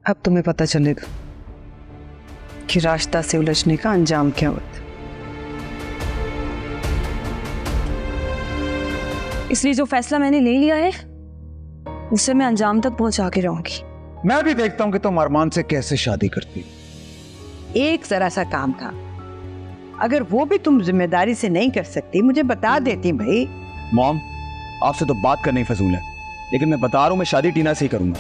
अब तुम्हें पता चलेगा कि रास्ता से उलझने का अंजाम क्या होता है। इसलिए जो फैसला मैंने ले लिया है उसे मैं अंजाम तक पहुंचा के रहूंगी। मैं भी देखता हूं कि तुम अरमान से कैसे शादी करती हो। एक जरा सा काम था, अगर वो भी तुम जिम्मेदारी से नहीं कर सकती मुझे बता देती भाई। मॉम, आपसे तो बात करना ही फजूल है, लेकिन मैं बता रहा हूं मैं शादी टीना से ही करूंगा।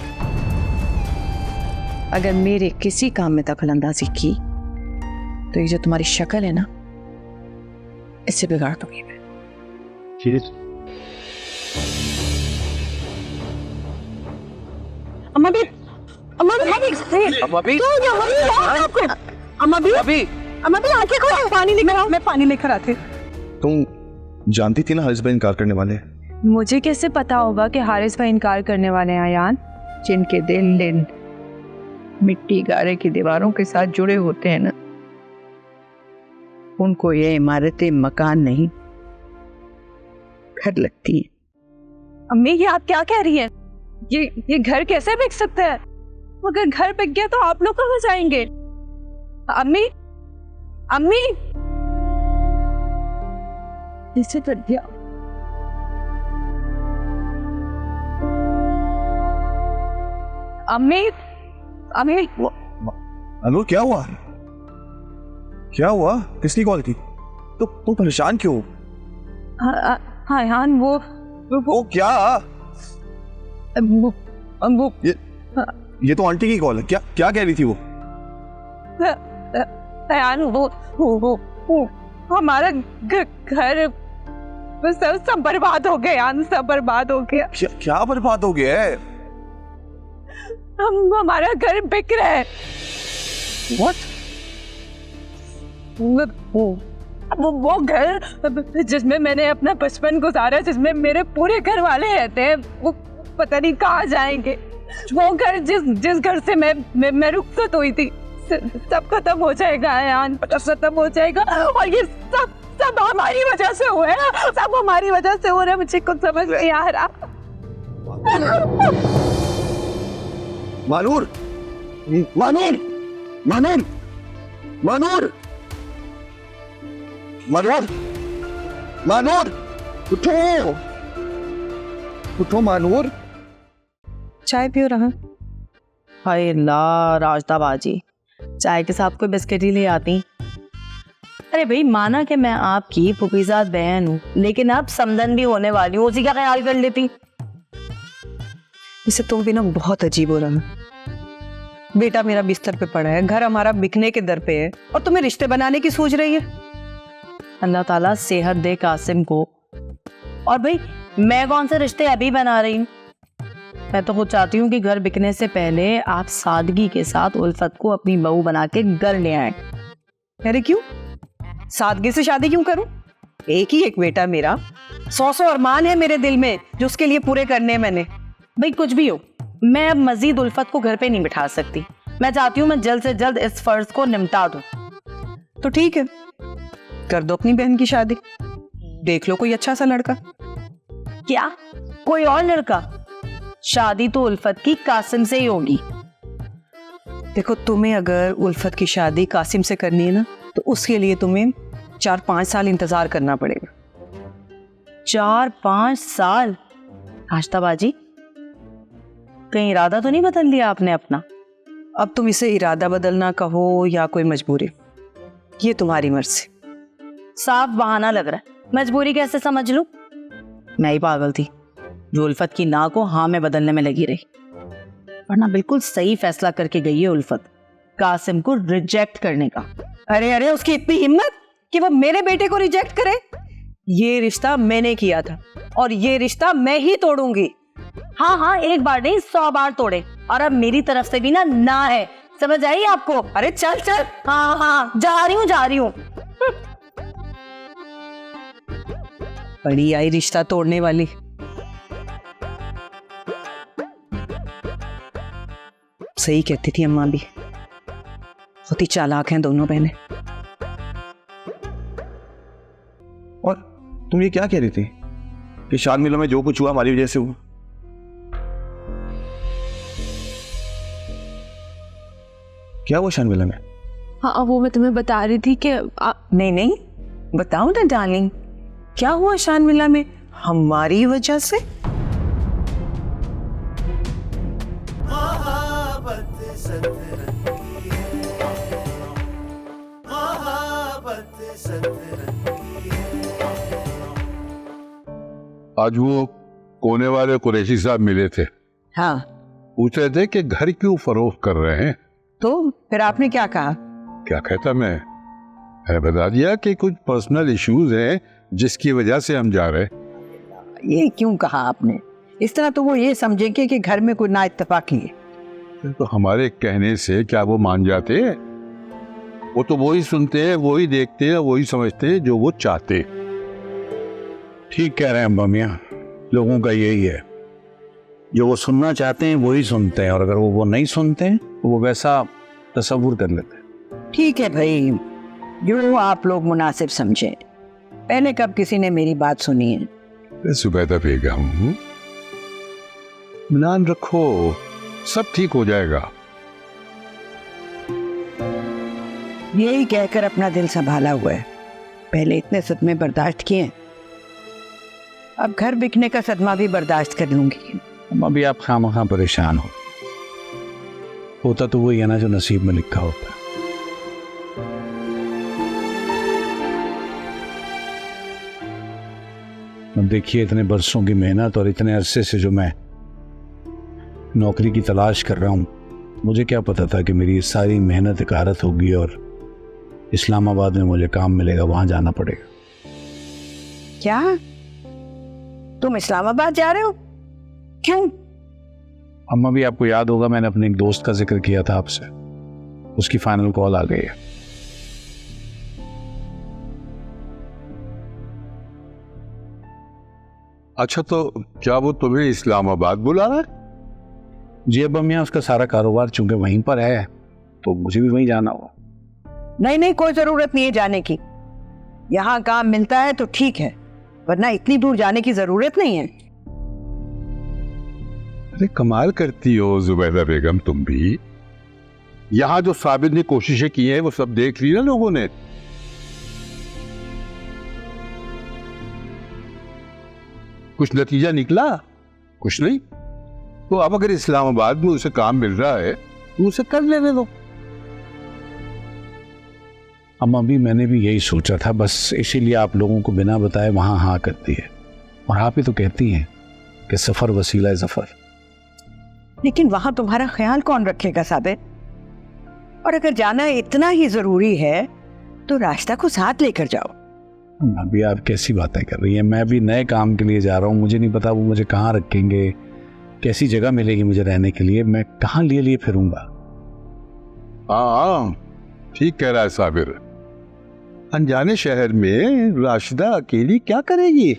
अगर मेरे किसी काम में दखलंदाजी की तो ये जो तुम्हारी शक्ल है ना, इससे बिगाड़ दूंगी मैं। अम्मा भी, अम्मा भी, अम्मा भी, अम्मा भी आके खोलो, पानी लेकर आओ। मैं पानी लेकर आती। तुम जानती थी ना हारिस भाई इनकार करने वाले हैं? मुझे कैसे पता होगा कि हारिस भाई इनकार करने वाले हैं आयान? जिनके दिल मिट्टी गारे की दीवारों के साथ जुड़े होते हैं ना, उनको ये इमारतें मकान नहीं घर लगती हैं। अम्मी, ये आप क्या कह रही हैं? ये घर कैसे बिक सकता है? अगर घर बिक गया तो आप लोग कहाँ जाएंगे? अम्मी, अम्मी, इसे कर दिया। अम्मी, अम्मी, अनूर क्या हुआ? क्या हुआ? किसकी कॉल थी? तो तुम परेशान क्यों? हाँ यान, वो क्या? वो ये तो आंटी की कॉल है। क्या क्या कह रही थी वो? यान, वो हमारा घर सब बर्बाद हो गया यान, सब बर्बाद हो गया। क्या बर्बाद हो गया है? हमारा घर बिक रहा है। What? वो घर जिसमें मैंने अपना बचपन गुजारा, जिसमें मेरे पूरे घर वाले रहते हैं, वो पता नहीं कहाँ जाएंगे। वो घर जिस घर से मैं रुखसत हुई थी, सब खत्म हो जाएगा यान, खत्म हो जाएगा। और ये सब हमारी वजह से हुआ है, सब हमारी वजह से हो रहा है। मुझे कुछ समझ नहीं आ रहा। मानूर, मानूर, मानूर, मानूर, मानूर, मानूर, उठो, उठो मानूर। चाय पियो रहा। हाय अल्लाह, राजदाबाजी, चाय के साथ कोई बिस्किट ही ले आती। अरे भाई, माना कि मैं आपकी फुफीजाद बहन हूँ, लेकिन आप समदन भी होने वाली हूँ, उसी का ख्याल कर लेती। इसे तुम भी ना बहुत अजीब हो रहा है। बेटा मेरा बिस्तर पे पड़ा है, घर हमारा बिकने के दर पे है, और तुम्हें रिश्ते बनाने की सोच रही है। अल्लाह ताला सेहत दे कासिम को। और भाई, मैं कौन से रिश्ते अभी बना रही हूँ? मैं तो खुद चाहती हूँ कि घर बिकने से पहले आप सादगी के साथ उल्फत को अपनी बहू बना के घर ले आए। अरे क्यों? सादगी से शादी क्यों करूं? एक ही एक बेटा मेरा, 100 अरमान है मेरे दिल में जो उसके लिए पूरे करने हैं मैंने। भाई कुछ भी हो, मैं अब मजीद उल्फत को घर पे नहीं बिठा सकती। मैं चाहती हूँ मैं जल्द से जल्द इस फर्ज को निपटा दूं। तो ठीक है, कर दो अपनी बहन की शादी। देख लो कोई अच्छा सा लड़का। क्या कोई और लड़का? शादी तो उल्फत की कासिम से ही होगी। देखो, तुम्हें अगर उल्फत की शादी कासिम से करनी है ना, तो उसके लिए तुम्हें 4-5 साल इंतजार करना पड़ेगा। 4-5 साल? आश्ताबाजी, कहीं इरादा तो नहीं बदल लिया आपने अपना? अब तुम इसे इरादा बदलना कहो या कोई मजबूरी, ये तुम्हारी मर्जी। साफ बहाना लग रहा है। मजबूरी कैसे समझ लूं? मैं ही पागल थी जो उल्फत की ना को हाँ में बदलने में लगी रही, वरना बिल्कुल सही फैसला करके गई है उल्फत, कासिम को रिजेक्ट करने का। अरे अरे, उसकी इतनी हिम्मत कि वो मेरे बेटे को रिजेक्ट करे? ये रिश्ता मैंने किया था और ये रिश्ता मैं ही तोड़ूंगी। हाँ हाँ, एक बार नहीं 100 बार तोड़े, और अब मेरी तरफ से भी ना है, समझ आई आपको? अरे चल चल। हाँ हाँ, जा रही हूँ। बड़ी आई रिश्ता तोड़ने वाली। सही कहती थी अम्मा भी, बहुत ही चालाक हैं दोनों बहनें। और तुम ये क्या कह रही थी कि शादमिलों में जो कुछ हुआ हमारी वजह से हुआ? क्या हुआ शानविला में? हाँ, वो मैं तुम्हें बता रही थी कि नहीं नहीं, बताओ ना डार्लिंग, क्या हुआ शानविला में हमारी वजह से? आज वो कोने वाले कुरैशी साहब मिले थे, हाँ, पूछ रहे थे कि घर क्यों फरोख्त कर रहे हैं। तो फिर आपने क्या कहा? क्या कहता मैंने बता दिया कि कुछ पर्सनल इश्यूज हैं जिसकी वजह से हम जा रहे हैं। ये क्यों कहा आपने? इस तरह तो वो ये समझेंगे कि घर में कोई ना इत्तेफाकी है। तो हमारे कहने से क्या वो मान जाते? वो तो वही सुनते हैं, वही देखते हैं, वही समझते हैं जो वो चाहते। ठीक कह रहे हैं अम्मा मियाँ, लोगों का यही है, जो वो सुनना चाहते हैं वही सुनते हैं, और अगर वो नहीं सुनते हैं तो वो वैसा तसव्वुर कर लेते हैं। ठीक है भाई, जो आप लोग मुनासिब समझे। पहले कब किसी ने मेरी बात सुनी है? सुबैदा बेगम, इत्मीनान रखो, सब ठीक हो जाएगा। यही कहकर अपना दिल संभाला हुआ है। पहले इतने सदमे बर्दाश्त किए, अब घर बिकने का सदमा भी बर्दाश्त कर लूंगी। अम्मा भी आप खामखा परेशान होता तो वही है ना जो नसीब में लिखा होता है। अब देखिए, इतने बरसों की मेहनत और इतने अरसे से जो मैं नौकरी की तलाश कर रहा हूँ, मुझे क्या पता था कि मेरी सारी मेहनत कारत होगी और इस्लामाबाद में मुझे काम मिलेगा, वहां जाना पड़ेगा। क्या तुम इस्लामाबाद जा रहे हो? क्यों? अम्मा भी आपको याद होगा, मैंने अपने एक दोस्त का जिक्र किया था आपसे, उसकी फाइनल कॉल आ गई है। अच्छा, तो क्या वो तुम्हें इस्लामाबाद बुला रहा है? जी अब अम्मिया, उसका सारा कारोबार चूंकि वहीं पर है तो मुझे भी वहीं जाना होगा। नहीं नहीं, कोई जरूरत नहीं है जाने की। यहाँ काम मिलता है तो ठीक है, वरना इतनी दूर जाने की जरूरत नहीं है। अरे कमाल करती हो जुबैदा बेगम, तुम भी। यहां जो साबिर ने कोशिशें की हैं वो सब देख ली ना लोगों ने। कुछ नतीजा निकला? कुछ नहीं। तो अब अगर इस्लामाबाद में उसे काम मिल रहा है तो उसे कर लेने दो। अम्मा भी मैंने भी यही सोचा था, बस इसीलिए आप लोगों को बिना बताए वहां हाँ करती है, और आप ही तो कहती हैं कि सफर वसीला है जफर। लेकिन वहां तुम्हारा ख्याल कौन रखेगा साबिर? और अगर जाना इतना ही जरूरी है तो रास्ता को साथ लेकर जाओ। अभी आप कैसी बातें कर रही हैं? मैं भी नए काम के लिए जा रहा हूँ, मुझे नहीं पता वो मुझे कहाँ रखेंगे, कैसी जगह मिलेगी मुझे रहने के लिए, मैं कहाँ लिए फिरूंगा। हाँ, ठीक कह रहा है साबिर। अनजाने शहर में राशिदा अकेली क्या करेगी?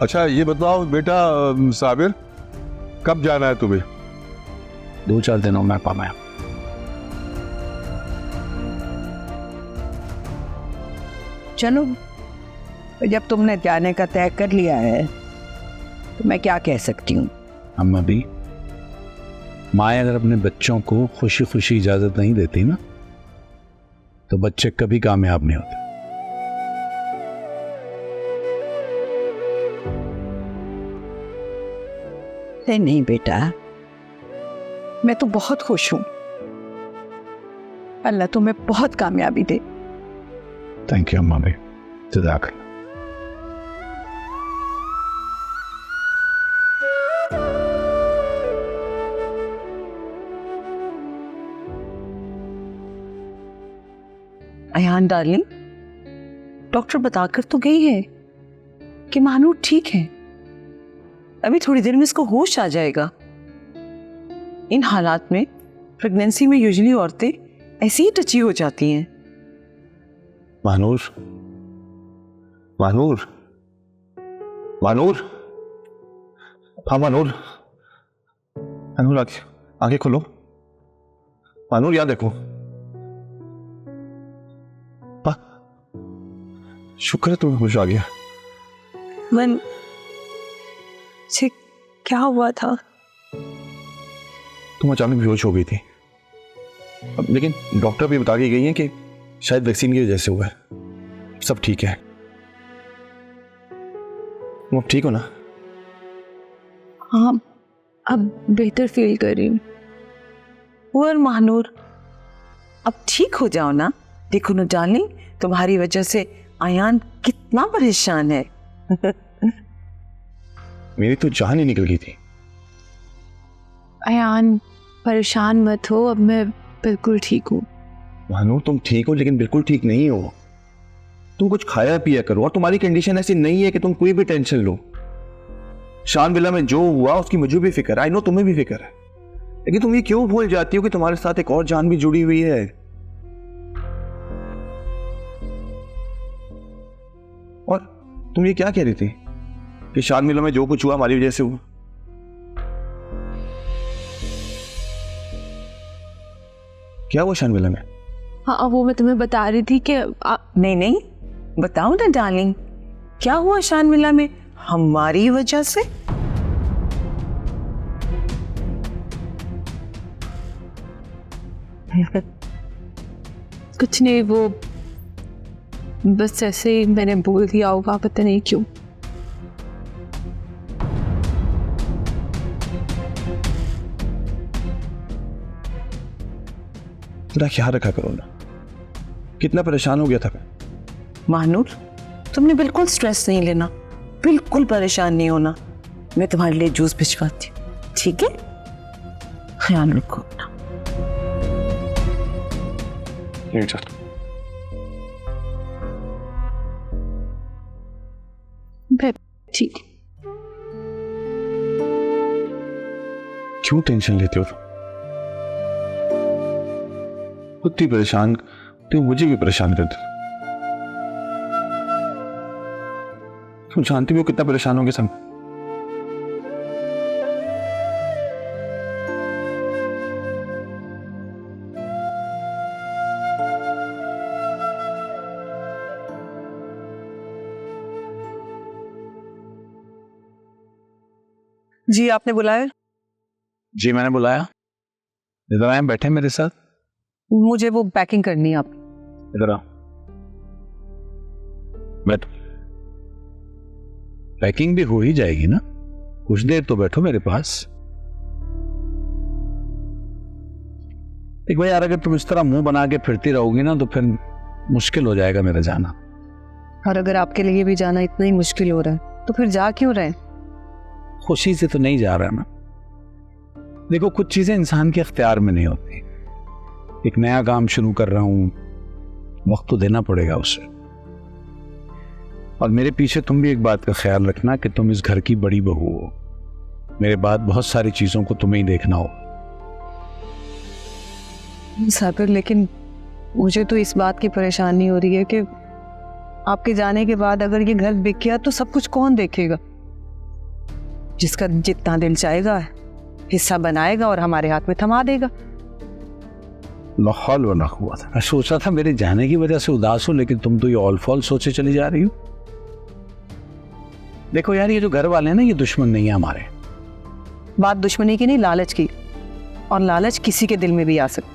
अच्छा ये बताओ बेटा साबिर, कब जाना है तुम्हें? 2-4 दिनों में पामा। चलो, जब तुमने जाने का तय कर लिया है तो मैं क्या कह सकती हूँ। अम्मा भी, माँ अगर अपने बच्चों को खुशी खुशी इजाजत नहीं देती ना तो बच्चे कभी कामयाब नहीं होते। नहीं बेटा, मैं तो बहुत खुश हूँ। अल्लाह तुम्हें बहुत कामयाबी दे। थैंक यू अम्मा भी, जज़ाक। अयान डार्लिंग, डॉक्टर बताकर तो गई है कि मानूर ठीक है, अभी थोड़ी देर में इसको होश आ जाएगा। इन हालात में प्रेगनेंसी में यूजुअली औरतें ऐसी ही टची हो जाती हैं। मानूर, मानूर, मानूर, हाँ मानूर, मानूर आंखें खोलो। मानूर यहाँ देखो। शुक्र है तुम्हें होश आ गया। मन से क्या हुआ था? तुम अचानक बेहोश हो गई थी। अब लेकिन डॉक्टर भी बता के गई हैं कि शायद वैक्सीन की वजह से हुआ है। सब ठीक है, तुम अब ठीक हो ना? हाँ, अब बेहतर फील कर रही हूँ। और महानूर, अब ठीक हो जाओ ना। देखो ना डार्लिंग, तुम्हारी वजह से आयान कितना परेशान है। मेरी तो जान ही निकल गई थी। अयान, परेशान मत हो, अब मैं बिल्कुल ठीक हूँ। महानूर, तुम ठीक हो लेकिन बिल्कुल ठीक नहीं हो। तुम कुछ खाया पिया करो, और तुम्हारी कंडीशन ऐसी नहीं है कि तुम कोई भी टेंशन लो। शान विला में जो हुआ उसकी मुझे भी फिक्र है, आई नो तुम्हें भी फिक्र है, लेकिन तुम ये क्यों भूल जाती हो कि तुम्हारे साथ एक और जान भी जुड़ी हुई है। और तुम ये क्या कह रही थी कि शान विला में जो कुछ हुआ हमारी वजह से हुआ? क्या हुआ शान विला में? हाँ, वो मैं तुम्हें बता रही थी कि नहीं नहीं, बताओ ना डार्लिंग, क्या हुआ शानमिला में हमारी वजह से? कुछ नहीं, वो बस ऐसे ही मैंने बोल दिया होगा, पता नहीं क्यों। थोड़ा ख्याल रखा करो ना, कितना परेशान हो गया था मैं। महानूर, तुमने बिल्कुल स्ट्रेस नहीं लेना, बिल्कुल परेशान नहीं होना। मैं तुम्हारे लिए जूस भिजवाती हूँ, ठीक है? ख्याल रखो अपना। ठीक। क्यों टेंशन लेते हो? खुद ही परेशान, तो मुझे भी परेशान कर दो। तुम जानती हो कितना परेशान होंगे सब। जी, आपने बुलाया? जी मैंने बुलाया। इधर आए, बैठे मेरे साथ। मुझे वो पैकिंग करनी है। आप इधर आओ, बैठो। पैकिंग भी हो ही जाएगी ना, कुछ देर तो बैठो मेरे पास। देख भाई यार, अगर तुम इस तरह मुंह बना के फिरती रहोगी ना तो फिर मुश्किल हो जाएगा मेरा जाना। और अगर आपके लिए भी जाना इतना ही मुश्किल हो रहा है तो फिर जा क्यों रहे? खुशी से तो नहीं जा रहा ना। देखो, कुछ चीजें इंसान के अख्तियार में नहीं होती। एक नया काम शुरू कर रहा हूं, वक्त तो देना पड़ेगा उसे। और मेरे पीछे तुम भी एक बात का ख्याल रखना कि तुम इस घर की बड़ी बहू हो। मेरे बाद बहुत सारी चीजों को तुम्हें ही देखना हो। साबिर, लेकिन मुझे तो इस बात की परेशानी हो रही है कि आपके जाने के बाद अगर ये घर बिक गया तो सब कुछ कौन देखेगा? जिसका जितना दिल चाहेगा हिस्सा बनाएगा और हमारे हाथ में थमा देगा। लाहौल वला हुआ था। मैं सोचा था मेरे जाने की वजह से उदास हो, लेकिन तुम तो ये ऑल फॉल सोचे चली जा रही हो। देखो यार, ये जो घर वाले हैं ना, ये दुश्मन नहीं है हमारे। बात दुश्मनी की नहीं, लालच की। और लालच किसी के दिल में भी आ सकती,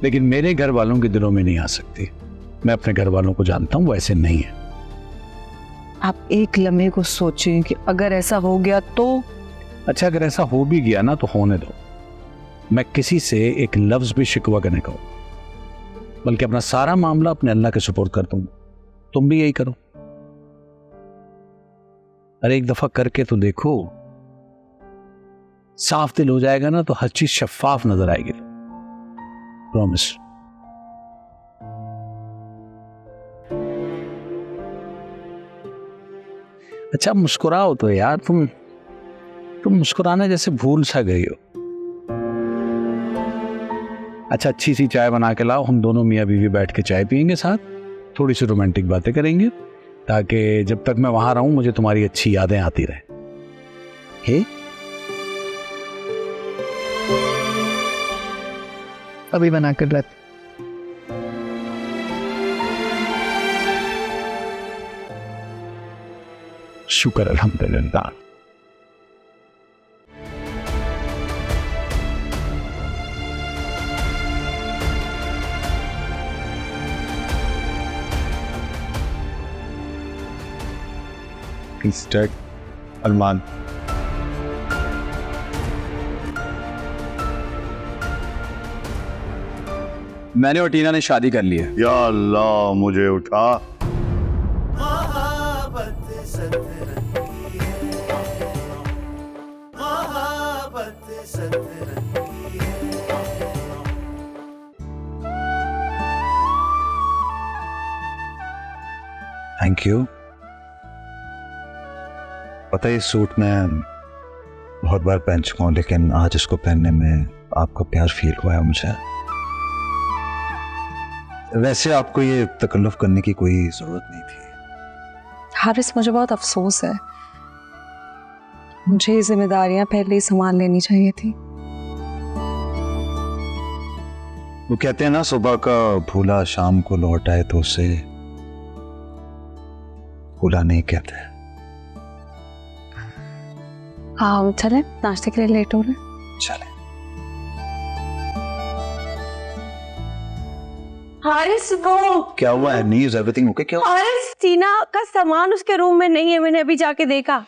लेकिन मेरे घर वालों के दिलों में नहीं आ सकती। मैं अपने घर वालों को जानता हूं, वो ऐसे नहीं है। आप एक लम्हे को सोचें कि अगर ऐसा हो गया तो। अच्छा, अगर ऐसा हो भी गया ना तो होने दो। मैं किसी से एक लफ्ज भी शिकवा करने का, बल्कि अपना सारा मामला अपने अल्लाह के सुपुर्द कर दूंगा। तुम भी यही करो। अरे एक दफा करके तो देखो, साफ दिल हो जाएगा ना तो हर चीज शफाफ नजर आएगी। प्रॉमिस। अच्छा, मुस्कुराओ तो यार। तुम मुस्कुराना जैसे भूल सा गई हो। अच्छा, अच्छी सी चाय बना के लाओ, हम दोनों मियाँ बीवी बैठ के चाय पियेंगे साथ, थोड़ी सी रोमांटिक बातें करेंगे, ताकि जब तक मैं वहां रहूं मुझे तुम्हारी अच्छी यादें आती रहे। हे? अभी बना कर रख। शुक्र अल्हम्दुलिल्लाह। He's dead. अरमान। मैंने और टीना ने शादी कर ली है। या अल्लाह, मुझे उठा। Thank you. पता है, इस सूट मैं बहुत बार पहन चुका हूँ, लेकिन आज इसको पहनने में आपका प्यार फील हुआ है मुझे। वैसे आपको ये तकल्लुफ करने की कोई जरूरत नहीं थी। हारिस, मुझे बहुत अफसोस है, मुझे ये जिम्मेदारियां पहले ही संभाल लेनी चाहिए थी। वो कहते हैं ना, सुबह का भूला शाम को लौट आए तो उसे भूला नहीं कहते। हाँ चले, नाश्ते के लिए लेट हो रहे। चले। हारिस, वो क्या हुआ है? नी, इज एवरीथिंग ओके? क्या हुआ? हारिस, टीना का सामान उसके रूम में नहीं है, मैंने अभी जाके देखा।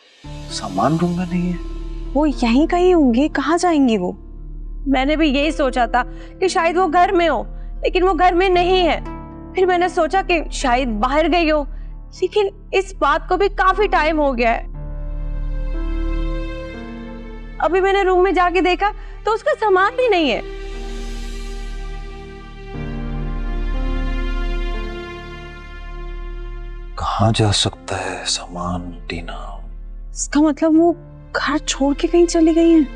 सामान रूम में नहीं है? वो यहीं कहीं होंगी, कहाँ जाएंगी वो? मैंने भी यही सोचा था कि शायद वो घर में हो, लेकिन वो घर में नहीं है। फिर मैंने सोचा कि शायद बाहर गई हो, लेकिन इस बात को भी काफी टाइम हो गया है। अभी मैंने रूम में जाके देखा तो उसका सामान भी नहीं है। कहाँ जा सकता है सामान टीना? इसका मतलब वो घर छोड़ के कहीं चली गई हैं।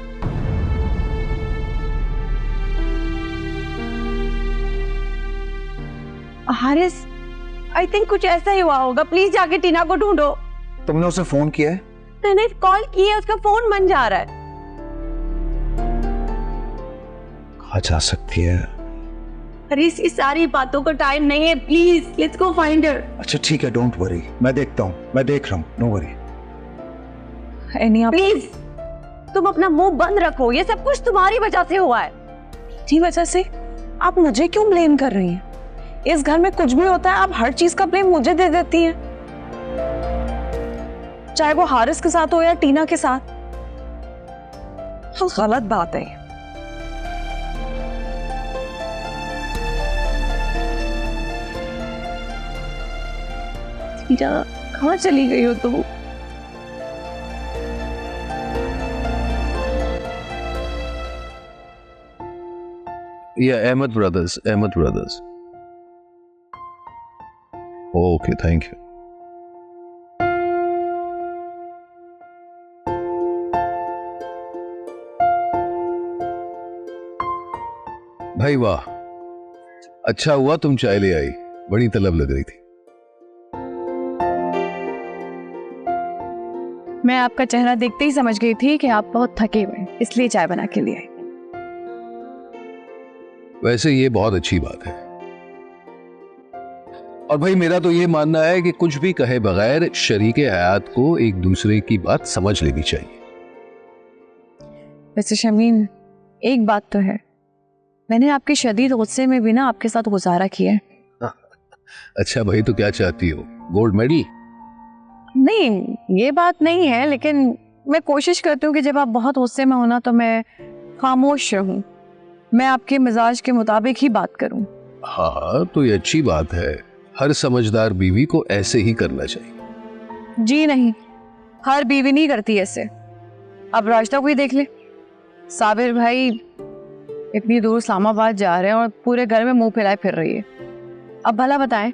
हारिस, आई थिंक कुछ ऐसा ही हुआ होगा। प्लीज जाके टीना को ढूंढो। तुमने उसे फोन किया है? मैंने कॉल की है, उसका फोन बंद जा रहा है। कहाँ जा सकती है? हारिस, इस सारी बातों का टाइम नहीं है, please let's go find her. अच्छा ठीक है, डोंट वरी, मैं देखता हूँ, मैं देख रहा हूँ, नो वरी। प्लीज तुम अपना मुंह बंद रखो, ये सब कुछ तुम्हारी वजह से हुआ है। की वजह से? आप मुझे क्यों ब्लेम कर रही हैं? इस घर में कुछ भी होता है आप हर चीज का ब्लेम मुझे दे देती हैं, चाहे वो हारिस के साथ हो या टीना के साथ। गलत बात है। टीना, कहाँ चली गई हो तुम? Yeah, Ahmed Brothers. Okay, thank you. भाई वाह, अच्छा हुआ तुम चाय ले आई, बड़ी तलब लग रही थी। मैं आपका चेहरा देखते ही समझ गई थी कि आप बहुत थके हुए हैं, इसलिए चाय बना के लिए आई। वैसे ये बहुत अच्छी बात है, और भाई मेरा तो ये मानना है कि कुछ भी कहे बगैर शरीके हयात को एक दूसरे की बात समझ लेनी चाहिए। वैसे शमीन, एक बात तो है, मैंने आपके शदीद गुस्से में भी ना आपके साथ गुजारा किया है। अच्छा भाई, तो क्या चाहती हो, गोल्ड मेडल? नहीं, ये बात नहीं है, लेकिन मैं कोशिश करती हूँ कि जब आप बहुत गुस्से में हो ना तो मैं खामोश रहूं, मैं आपके मिजाज के मुताबिक ही बात करूं। हाँ, तो ये अच्छी बात है, हर समझदार बीवी को ऐसे ही करना चाहिए। जी नहीं, हर बीवी नहीं करती ऐसे। अब राशिदा को ही देख ले, साबिर भाई इतनी दूर इस्लामाबाद जा रहे हैं और पूरे घर में मुंह फैलाए फिर रही है। अब भला बताएं,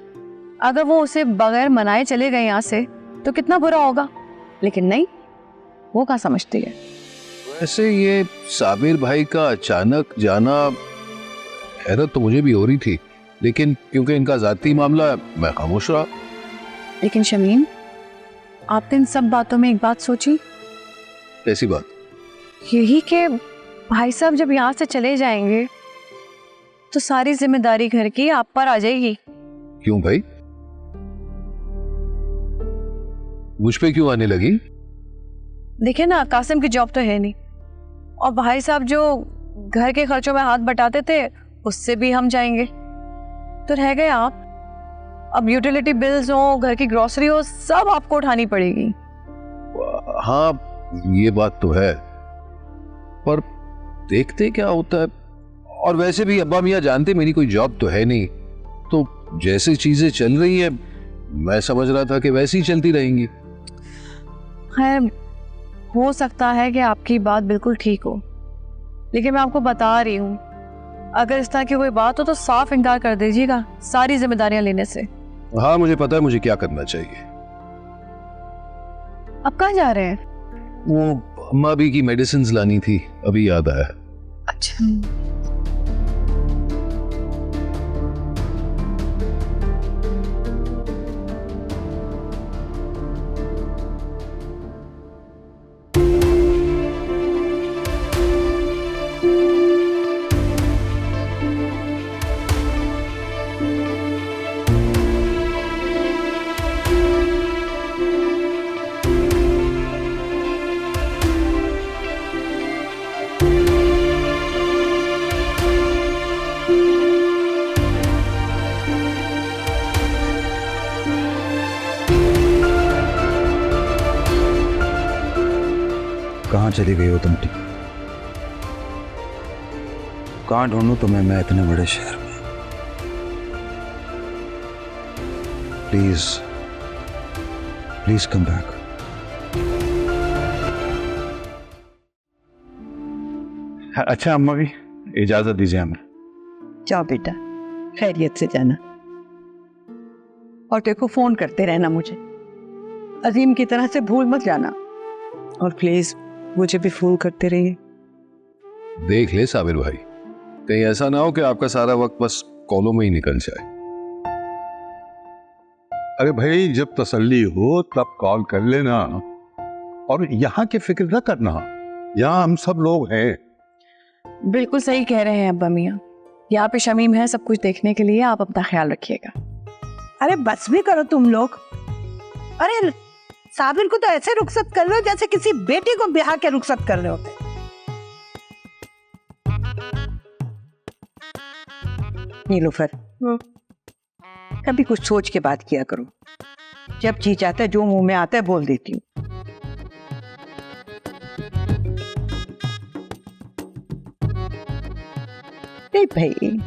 अगर वो उसे बगैर मनाए चले गए यहाँ से तो कितना बुरा होगा, लेकिन नहीं, वो क्या समझती है। वैसे ये साबिर भाई का अचानक जाना हैरत तो मुझे भी हो रही थी, लेकिन क्योंकि इनका जाती मामला है मैं खामोश रहा। लेकिन शमीम, आपने इन सब बातों में एक बात सोची? कैसी बात? यही कि भाई साहब जब यहाँ से चले जाएंगे तो सारी जिम्मेदारी घर की आप पर आ जाएगी। क्यों भाई, मुझ पे क्यों आने लगी? देखिए ना, कासिम की जॉब तो है नहीं, और भाई साहब जो घर के खर्चों में हाथ बटाते थे उससे भी हम जाएंगे, तो रह गए आप। अब यूटिलिटी बिल्स हो, घर की ग्रोसरी हो, सब आपको उठानी पड़ेगी। हाँ ये बात तो है, पर देखते क्या होता है। और वैसे भी अब्बा मियाँ जानते मेरी कोई जॉब तो है नहीं, तो जैसी चीजें चल रही है मैं समझ रहा था कि वैसी ही चलती रहेंगी। खैर, हो सकता है कि आपकी बात बिल्कुल ठीक हो, लेकिन मैं आपको बता रही हूँ, अगर इस तरह की कोई बात हो तो साफ इनकार कर दीजिएगा सारी जिम्मेदारियां लेने से। हाँ मुझे पता है मुझे क्या करना चाहिए। अब कहाँ जा रहे हैं? वो अम्मा भी की मेडिसिन लानी थी, अभी याद आया। अच्छा। कहाँ चली गई हो तुम? कहाँ ढूंढूं तुम्हें मैं इतने बड़े शहर में? Please please come back. अच्छा अम्मा भी इजाजत दीजिए हमें। जाओ बेटा, खैरियत से जाना, और देखो फोन करते रहना मुझे, अजीम की तरह से भूल मत जाना। और प्लीज मुझे भी फोन करते रहिए। देख ले साबिर भाई, कहीं ऐसा ना हो कि आपका सारा वक्त बस कॉलों में ही निकल जाए। अरे भाई जब तसल्ली हो तब कॉल कर लेना, और यहाँ की फिक्र न करना, यहाँ हम सब लोग हैं। बिल्कुल सही कह रहे हैं अब्बा मियाँ, यहाँ पे शमीम है सब कुछ देखने के लिए, आप अपना ख्याल रखिएगा। अरे बस भी करो तुम लोग। अरे साबिर को तो ऐसे रुखसत कर रहे हो जैसे किसी बेटी को ब्याह के रुखसत कर रहे होते। नीलूफर, कभी कुछ सोच के बात किया करो, जब जी चाहता है जो मुंह में आता है बोल देती हूँ। नहीं भाई,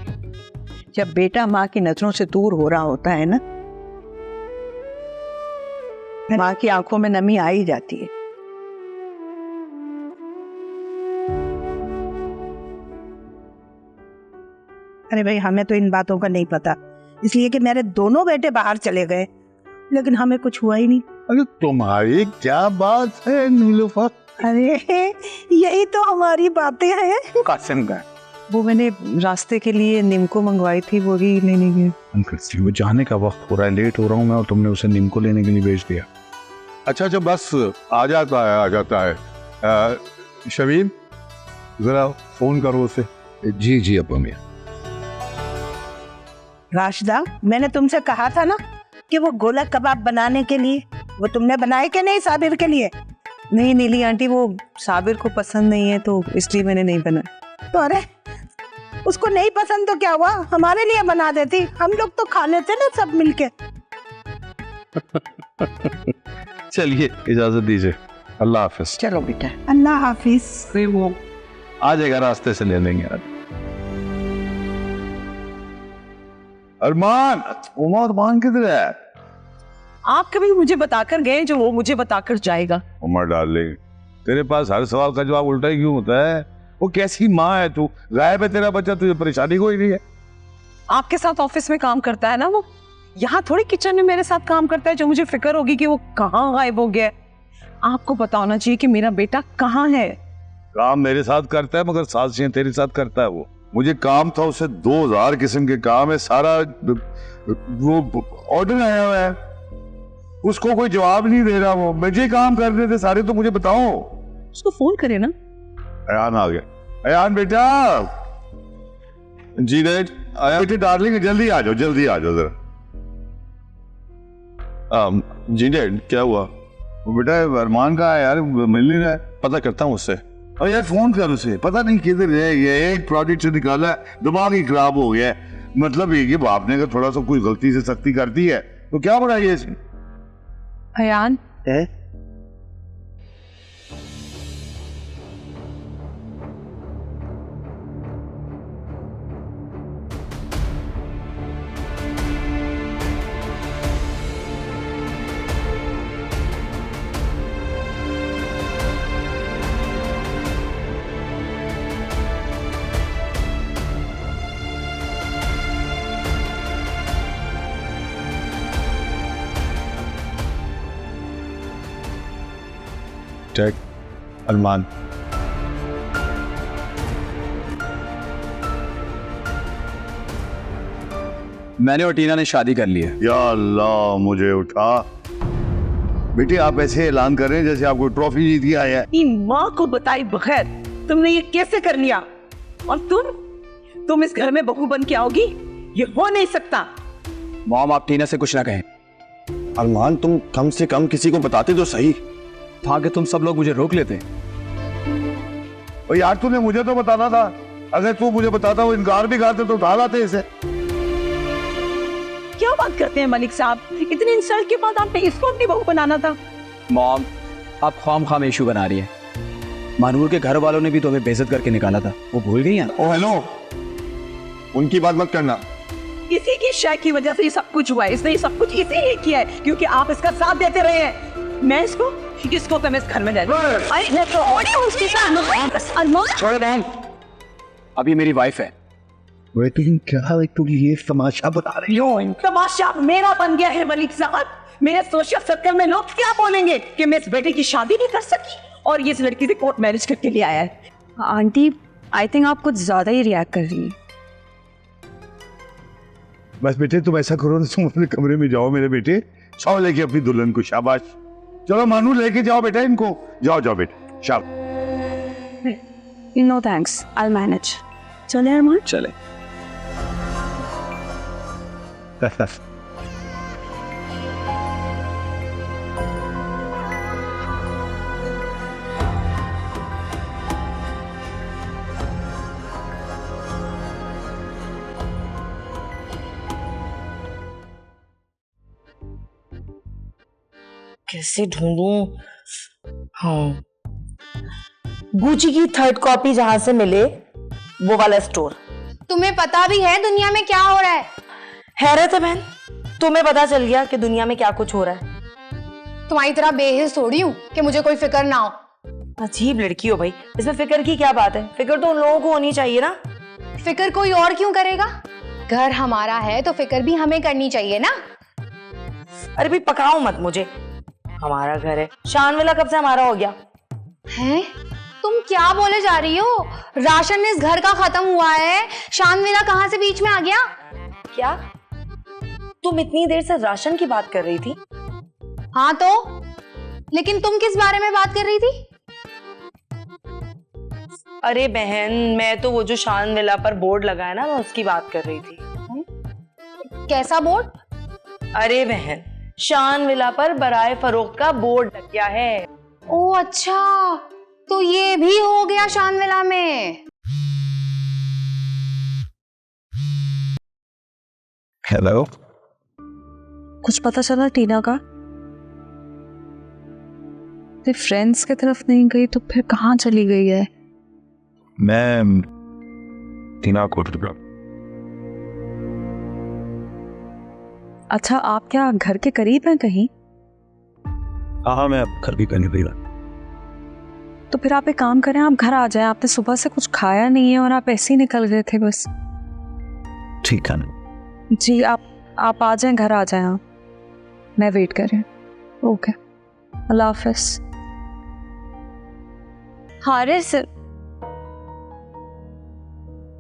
जब बेटा माँ की नजरों से दूर हो रहा होता है ना, माँ की आंखों में नमी आ ही जाती है। अरे भाई, हमें तो इन बातों का नहीं पता, इसलिए कि मेरे दोनों बेटे बाहर चले गए, लेकिन हमें कुछ हुआ ही नहीं। अरे तुम्हारी क्या बात है नीलूफर? अरे यही तो हमारी बातें हैं। कासिम का वो मैंने रास्ते के लिए निम्को मंगवाई थी, वो भी लेने गए। अंकल वो जाने का वक्त हो रहा है, लेट हो रहा हूँ मैं, और तुमने उसे निम्को लेने के लिए भेज दिया। अच्छा बस आ जाता है। शमीम जरा फोन करो उसे। जी जी अब्बा मियाँ। राशिदा, मैंने तुमसे कहा था ना कि वो गोला कबाब बनाने के लिए, वो तुमने बनाए कि नहीं साबिर के लिए? नहीं नीली आंटी, वो साबिर को पसंद नहीं है तो इसलिए मैंने नहीं बनाया। तो अरे उसको नहीं पसंद तो क्या हुआ, हमारे लिए बना देती, हम लोग तो खा लेते ना सब मिलके। चलिए इजाजत दीजिए, अल्लाह हाफिज। चलो बेटा, अल्लाह हाफिज। वो आ जाएगा, रास्ते से ले लेंगे आज। अरमान, उमर किधर है? आप कभी मुझे बताकर गए जो वो मुझे बताकर जाएगा? उमर डार्लिंग, तेरे पास हर सवाल का जवाब उल्टा ही क्यों होता है? वो कैसी माँ है तू? गायब है तेरा बच्चा, तुझे परेशानी कोई नहीं है? आपके साथ ऑफिस में काम करता है ना वो, यहाँ थोड़ी किचन में मेरे साथ काम करता है जो मुझे फिक्र होगी कि वो कहाँ गायब हो गया है। आपको पता होना चाहिए कि मेरा बेटा कहाँ है। काम मेरे साथ करता है मगर साजिशें तेरे साथ करता है। वो मुझे काम था, उसे 2000 किस्म के काम है, सारा वो ऑर्डर आया हुआ है, उसको कोई जवाब नहीं दे रहा। वो मुझे काम कर रहे थे सारे, तो मुझे बताओ। उसको फोन करे ना। अयान आ गया। अयान बेटा, जी डैड आया। बेटे डार्लिंग जल्दी आ जाओ जरा। जी डैड क्या हुआ? बेटा अरमान का है यार, मिल नहीं रहा है। पता करता हूँ उससे। और यार फोन कर उसे, पता नहीं किधर है। ये एक प्रोजेक्ट से निकाला है, दिमाग ही खराब हो गया है। मतलब ये कि बाप ने अगर थोड़ा सा कोई गलती से सख्ती कर दी है तो क्या बढ़ाइए इसमें। अयान, अरमान। मैंने और टीना ने शादी कर ली है। या अल्लाह, मुझे उठा। बेटे आप ऐसे ऐलान कर रहे हैं जैसे आपको ट्रॉफी जीत के आया है। अपनी माँ को बताए बगैर तुमने ये कैसे कर लिया? और तुम इस घर में बहू बन के आओगी? ये हो नहीं सकता। मॉम आप टीना से कुछ ना कहें। अरमान तुम कम से कम किसी को बताते तो सही था कि तुम सब लोग मुझे रोक लेते। और यार तूने मुझे तो बताना था। अगर तू मुझे बताता वो इनकार भी करते तो उठा लाते इसे। क्या बात करते हैं मलिक साहब? इतने इंसल्ट के बाद आपने इसको अपनी बहू बनाना था। मॉम आप खाम इशू बना रही है। मानूर के घर वालों ने भी तुम्हें बेइज्जत करके निकाला था, वो भूल गई हैं? ओ हेलो, उनकी बात मत करना। इसी की शाय की वजह से ये सब कुछ हुआ है। इसने ये सब कुछ इसीलिए किया है क्योंकि आप इसका साथ देते रहे हैं। मैं इसको तो मैं इस घर में रह अभी मेरी वाइफ है। तुम ये तमाशा बता रही हो? तमाशा मेरा बन गया है मलिक साहब। मेरे सोशल सर्कल में लोग क्या बोलेंगे कि मैं इस बेटे की शादी नहीं कर सकी और ये इस लड़की से कोर्ट मैरिज करके ले आया है। आंटी आई थिंक आप कुछ ज्यादा ही रिएक्ट कर रही हैं। बस बेटे तुम ऐसा करो ना, तुम अपने कमरे में जाओ मेरे बेटे। जाओ लेके अपनी दुल्हन को। शाबाश। चलो मानू लेके जाओ बेटा इनको। जाओ जाओ बेटा, शाबाश। No thanks, I manage. चले अरमान। चले। कैसे ढूंढूं? हाँ, गुची की 3rd कॉपी जहां से मिले वो वाला स्टोर। तुम्हें पता भी है दुनिया में क्या हो रहा है? हैरत है बहन, तुम्हें पता चल गया कि दुनिया में क्या कुछ हो रहा है। तुम्हारी तरह बेहिस थोड़ी हूँ कि मुझे कोई फिक्र ना हो। अजीब लड़की हो भाई, इसमें फिक्र की क्या बात है? फिक्र तो उन लोगों को होनी चाहिए ना। फिक्र कोई और क्यों करेगा? घर हमारा है तो फिक्र भी हमें करनी चाहिए ना। अरे भाई पकाओ मत मुझे। हमारा घर है, शान वाला कब से हमारा हो गया हैं? तुम क्या बोले जा रही हो? राशन इस घर का खत्म हुआ है, शानवीरा कहाँ से बीच में आ गया? क्या तुम इतनी देर से राशन की बात कर रही थी? हाँ तो, लेकिन तुम किस बारे में बात कर रही थी? अरे बहन, मैं तो वो जो शान विला पर बोर्ड लगा है ना, मैं उसकी बात कर रही थी। कैसा बोर्ड? अरे बहन, शान विला पर बराए फरोख्त का बोर्ड लग गया है। ओ अच्छा, तो ये भी हो गया शान विला में। हेलो, कुछ पता चला टीना का? फ्रेंड्स की तरफ नहीं गई तो फिर कहाँ चली गई है? मैं टीना को अच्छा, आप क्या घर के करीब हैं कहीं? हाँ, मैं घर भी करने पड़ा। तो फिर आप एक काम करें, आप घर आ जाएं। आपने सुबह से कुछ खाया नहीं है और आप ऐसे ही निकल गए थे बस। ठीक है ना जी, आप आ जाएं, घर आ जाएं आप। मैं वेट कर रही हूँ। ओके, अल्लाह हाफिज। हारिस,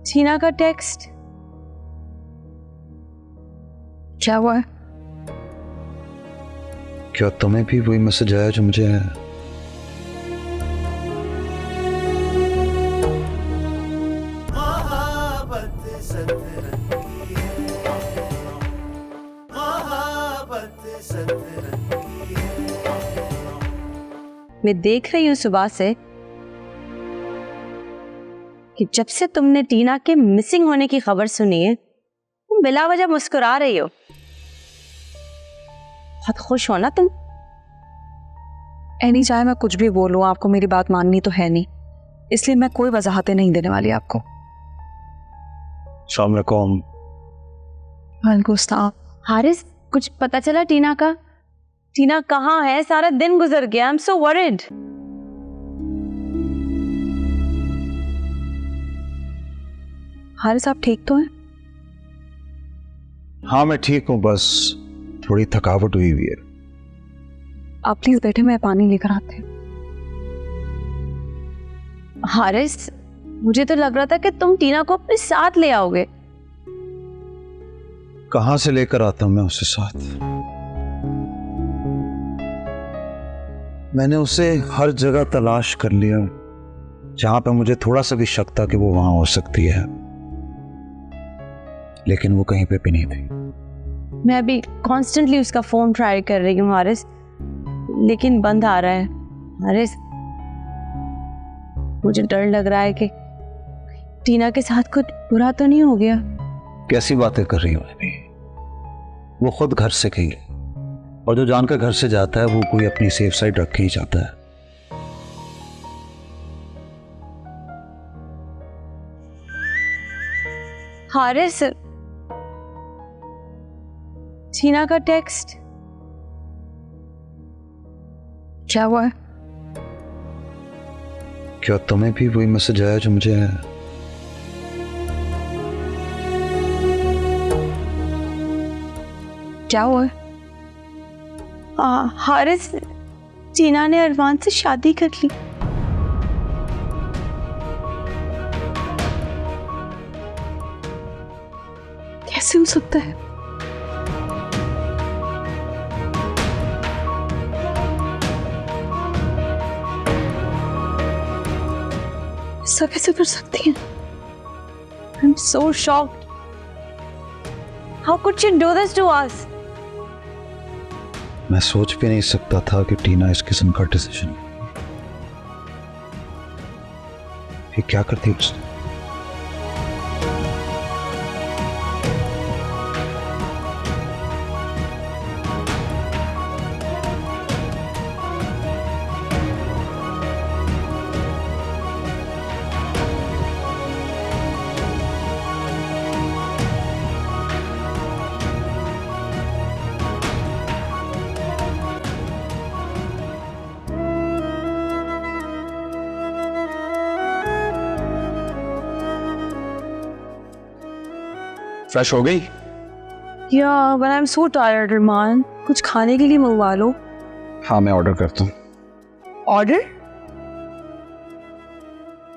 टीना का टेक्स्ट क्या हुआ है? क्या तुम्हें भी वही मैसेज आया जो मुझे आया? मैं देख रही हूँ सुबह से कि जब से तुमने टीना के मिसिंग होने की खबर सुनी है, तुम बिला वजह मुस्कुरा रही हो। बहुत खुश हो ना तुम? एनी चाहे मैं कुछ भी बोलूं, आपको मेरी बात माननी तो है नहीं, इसलिए मैं कोई वजाहतें नहीं देने वाली आपको। अस्सलाम वालेकुम। वालेकुम अस्सलाम। हारिस, कुछ पता चला टीना का? टीना कहाँ है? सारा दिन गुजर गया। I am so worried. Haris, आप ठीक तो हैं? हाँ मैं ठीक हूँ, बस थोड़ी थकावट हुई है। आप प्लीज बैठे, मैं पानी लेकर आती हूँ। हारिस, मुझे तो लग रहा था कि तुम टीना को अपने साथ ले आओगे। कहां से लेकर आता हूं मैं उसे साथ? मैंने उसे हर जगह तलाश कर लिया जहां पे मुझे थोड़ा सा भी शक था कि वो वहां हो सकती है, लेकिन वो कहीं पे भी नहीं थी। मैं अभी कॉन्स्टेंटली उसका फोन ट्राई कर रही हूँ हारिस, लेकिन बंद आ रहा है। हारिस, मुझे डर लग रहा है कि टीना के साथ कुछ बुरा तो नहीं हो गया। कैसी बातें कर रही हो अभी? वो खुद घर से गई, और जो जानकर घर से जाता है वो कोई अपनी सेफ साइड रख के ही जाता है। हारिस, टीना का टेक्स्ट क्या हुआ है? क्या तुम्हें भी वही मैसेज आया जो मुझे आया? क्या हुआ है? हारिस, टीना ने अरमान से शादी कर ली। कैसे हो सकता है? ऐसा कैसे कर सकती है? I'm so shocked. How could she do this to us? मैं सोच भी नहीं सकता था कि टीना इस किस्म का डिसीजन। ये क्या करती उसने? फ्रेश हो गई? Yeah, but I'm so tired, अरमान। कुछ खाने के लिए मंगवा लो। हाँ, मैं ऑर्डर करता हूँ। ऑर्डर?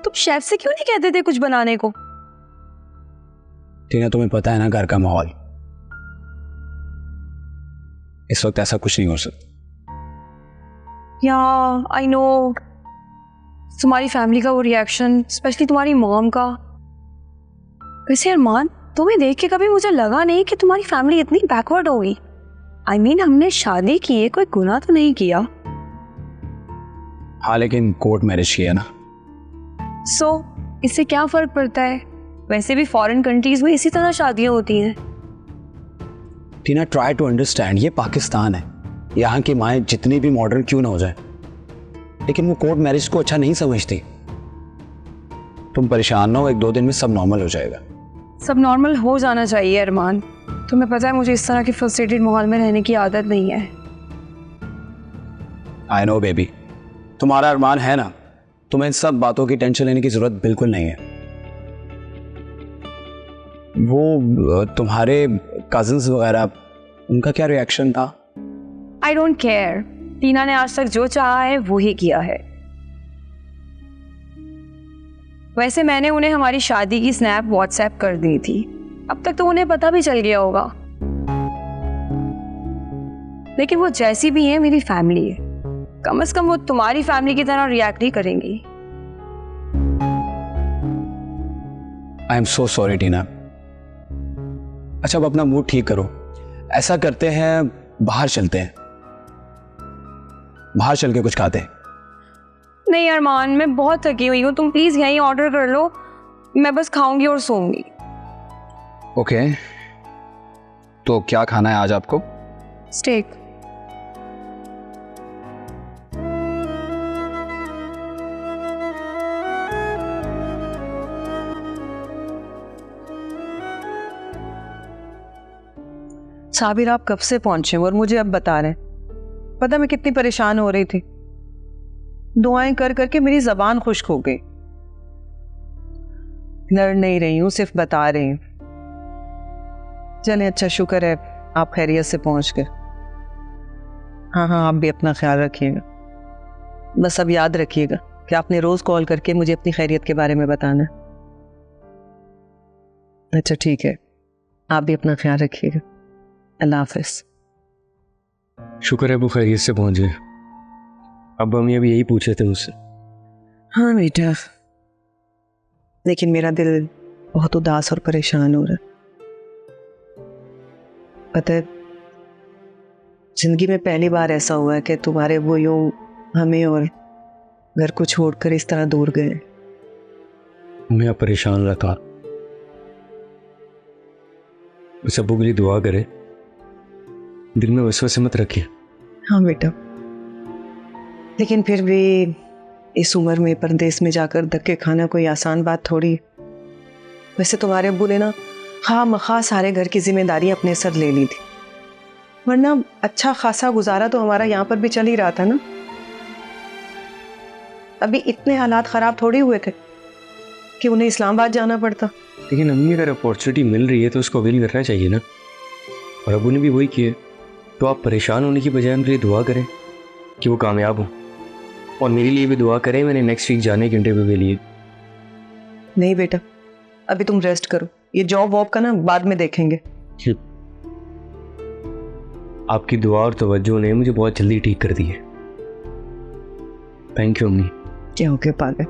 तुम शेफ से क्यों नहीं कहते थे कुछ बनाने को? टीना, तुम्हें पता है ना घर का माहौल, इस वक्त ऐसा कुछ नहीं हो सकता। Yeah, I know। तुम्हारी फैमिली का वो रिएक्शन, स्पेशली तुम्हारी मॉम का। वैसे अरमान, तुम्हें देख के कभी मुझे लगा नहीं कि तुम्हारी फैमिली इतनी बैकवर्ड होगी। I mean, हमने शादी की है, कोई गुनाह तो नहीं किया। हाँ, लेकिन कोर्ट मैरिज किया ना। So, इससे क्या फर्क पड़ता है? वैसे भी फॉरेन कंट्रीज में इसी तरह शादियां होती हैं। टीना, ट्राई टू अंडरस्टैंड, ये पाकिस्तान है। यहाँ की माएँ जितनी भी मॉडर्न क्यों ना हो जाए, लेकिन वो कोर्ट मैरिज को अच्छा नहीं समझती। तुम परेशान ना हो, 1-2 दिन में सब नॉर्मल हो जाएगा। सब नॉर्मल हो जाना चाहिए अरमान। तुम्हें पता है मुझे इस तरह के फ्रस्ट्रेटेड माहौल में रहने की आदत नहीं है। आई नो बेबी, तुम्हारा अरमान है ना, तुम्हें इन सब बातों की टेंशन लेने की जरूरत बिल्कुल नहीं है। वो तुम्हारे कजिन्स वगैरह, उनका क्या रिएक्शन था? I don't care. टीना ने आज तक जो चाहा है वो ही किया है। वैसे मैंने उन्हें हमारी शादी की स्नैप व्हाट्सएप कर दी थी। अब तक तो उन्हें पता भी चल गया होगा, लेकिन वो जैसी भी है मेरी फैमिली है। कम से कम वो तुम्हारी फैमिली की तरह रिएक्ट नहीं करेंगी। आई एम सो सॉरी टीना। अच्छा, अब अपना मूड ठीक करो। ऐसा करते हैं, बाहर चलते हैं, बाहर चल के कुछ खाते हैं। नहीं अरमान, मैं बहुत थकी हुई हूँ, तुम प्लीज यहीं ऑर्डर कर लो। मैं बस खाऊंगी और सोऊंगी। ओके, तो क्या खाना है आज आपको? स्टेक। साबिर, आप कब से पहुंचे और मुझे अब बता रहे हैं? पता मैं कितनी परेशान हो रही थी। दुआएं कर करके मेरी जबान खुश्क हो गई। लड़ नहीं रही हूं, सिर्फ बता रही हूं। चले, अच्छा शुक्र है आप खैरियत से पहुंच गए। हाँ हाँ, आप भी अपना ख्याल रखिएगा। बस अब याद रखिएगा कि आपने रोज कॉल करके मुझे अपनी खैरियत के बारे में बताना। अच्छा ठीक है, आप भी अपना ख्याल रखिएगा। अल्लाह हाफिज। शुक्र है वो खैरियत से पहुंच गए। अब हम अभी यही पूछ रहे थे मुझसे। हाँ बेटा, लेकिन मेरा दिल बहुत उदास और परेशान हो रहा है। पता है, जिंदगी में पहली बार ऐसा हुआ है कि तुम्हारे वो यूं हमें और घर को छोड़कर इस तरह दूर गए। मैं परेशान रहता, बस अब्बू के लिए दुआ करे, दिल में वसवसे मत रखिए। हाँ बेटा, लेकिन फिर भी इस उम्र में परदेश में जाकर धक्के खाना कोई आसान बात थोड़ी। वैसे तुम्हारे अब्बू ने ना खामखा सारे घर की जिम्मेदारी अपने सर ले ली थी, वरना अच्छा खासा गुजारा तो हमारा यहाँ पर भी चल ही रहा था ना। अभी इतने हालात खराब थोड़ी हुए थे कि उन्हें इस्लामाबाद जाना पड़ता। लेकिन अम्मी अगर अपॉर्चुनिटी मिल रही है तो उसको अवेल करना चाहिए ना, और अब्बू ने भी वही किया। तो आप परेशान होने की बजाय उनके लिए दुआ करें कि वो कामयाब हो, और मेरे लिए भी दुआ करें, मैंने नेक्स्ट वीक जाने के इंटरव्यू के लिए। नहीं बेटा, अभी तुम रेस्ट करो, ये जॉब वॉब का ना बाद में देखेंगे। आपकी दुआ और तवज्जो ने मुझे बहुत जल्दी ठीक कर दी है। थैंक यू अम्मी। क्या हो गया पागल,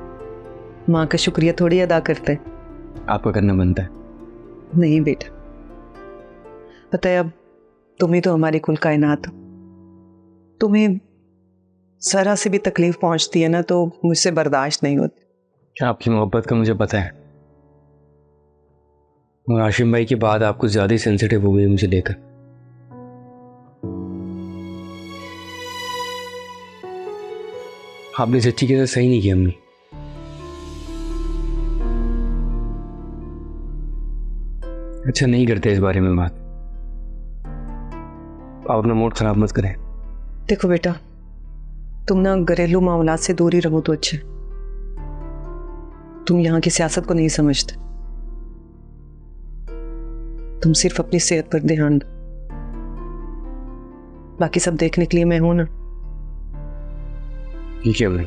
माँ का शुक्रिया थोड़ी अदा करते। आपका करना बनता है। नहीं बेटा, पता है अब तुम ही तो हमारी कुल कायनात हो। तुम्हें जरा से भी तकलीफ पहुंचती है ना तो मुझसे बर्दाश्त नहीं होती। आपकी मोहब्बत का मुझे पता है, और आशिम भाई के बाद आप कुछ ज़्यादा ही सेंसिटिव हो गई मुझे लेकर। आपने सच्ची के साथ सही नहीं किया अम्मी। अच्छा नहीं करते इस बारे में बात, आप अपना मूड खराब मत करें। देखो बेटा, तुम ना घरेलू मामलात से दूर ही रहो तो अच्छा। तुम यहाँ की सियासत को नहीं समझते, तुम सिर्फ अपनी सेहत पर ध्यान दो, बाकी सब देखने के लिए मैं हूं ना। ठीक है अम्मी,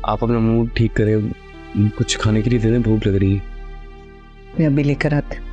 आप अपना मूड ठीक करें, कुछ खाने के लिए दे दें, भूख लग रही है। मैं अभी लेकर आती हूँ।